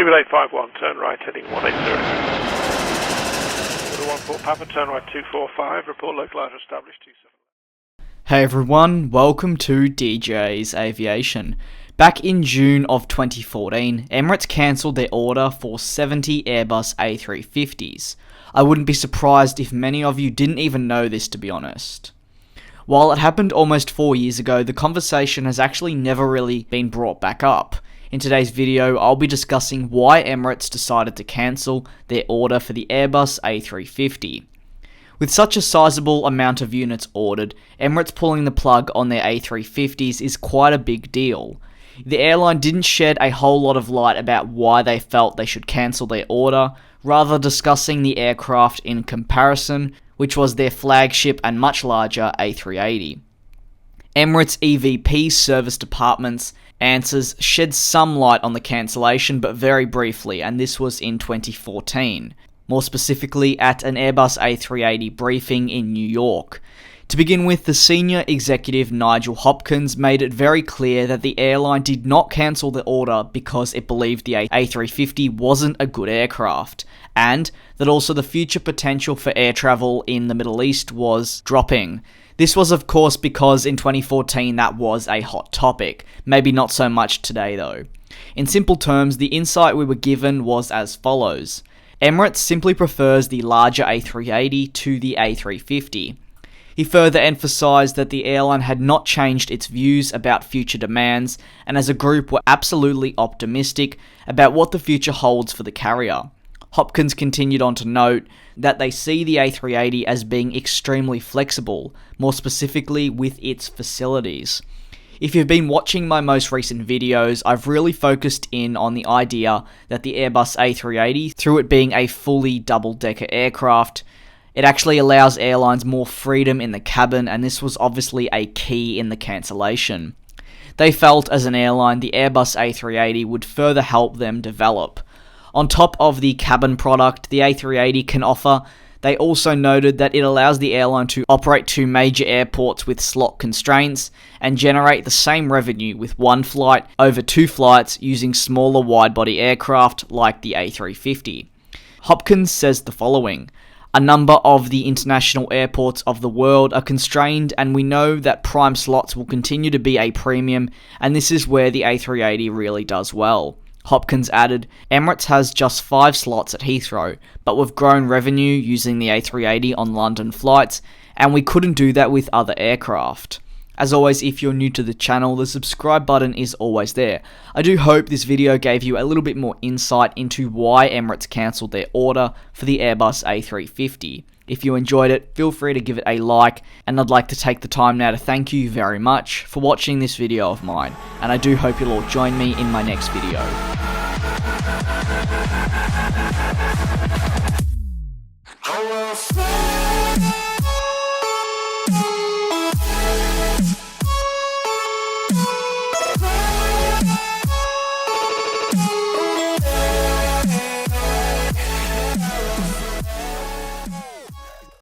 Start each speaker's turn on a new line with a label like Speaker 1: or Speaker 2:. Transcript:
Speaker 1: Speedbird 851, turn right heading 180. Order 14 Papa, turn right 245, report localizer established 27.
Speaker 2: Hey everyone, welcome to DJ's Aviation. Back in June of 2014, Emirates cancelled their order for 70 Airbus A350s. I wouldn't be surprised if many of you didn't even know this, to be honest. While it happened almost 4 years ago, the conversation has actually never really been brought back up. In today's video, I'll be discussing why Emirates decided to cancel their order for the Airbus A350. With such a sizable amount of units ordered, Emirates pulling the plug on their A350s is quite a big deal. The airline didn't shed a whole lot of light about why they felt they should cancel their order, rather discussing the aircraft in comparison, which was their flagship and much larger A380. Emirates EVP service department's answers shed some light on the cancellation, but very briefly, and this was in 2014. More specifically at an Airbus A380 briefing in New York. To begin with, the senior executive Nigel Hopkins made it very clear that the airline did not cancel the order because it believed the A350 wasn't a good aircraft, and that also the future potential for air travel in the Middle East was dropping. This was of course because in 2014 that was a hot topic, maybe not so much today though. In simple terms, the insight we were given was as follows. Emirates simply prefers the larger A380 to the A350. He further emphasised that the airline had not changed its views about future demands, and as a group were absolutely optimistic about what the future holds for the carrier. Hopkins continued on to note that they see the A380 as being extremely flexible, more specifically with its facilities. If you've been watching my most recent videos, I've really focused in on the idea that the Airbus A380, through it being a fully double-decker aircraft, it actually allows airlines more freedom in the cabin, and this was obviously a key in the cancellation. They felt as an airline the Airbus A380 would further help them develop. On top of the cabin product the A380 can offer, they also noted that it allows the airline to operate two major airports with slot constraints and generate the same revenue with one flight over two flights using smaller wide-body aircraft like the A350. Hopkins says the following. A number of the international airports of the world are constrained, and we know that prime slots will continue to be a premium, and this is where the A380 really does well. Hopkins added, Emirates has just 5 slots at Heathrow, but we've grown revenue using the A380 on London flights, and we couldn't do that with other aircraft. As always, if you're new to the channel, the subscribe button is always there. I do hope this video gave you a little bit more insight into why Emirates cancelled their order for the Airbus A350. If you enjoyed it, feel free to give it a like, and I'd like to take the time now to thank you very much for watching this video of mine, and I do hope you'll all join me in my next video.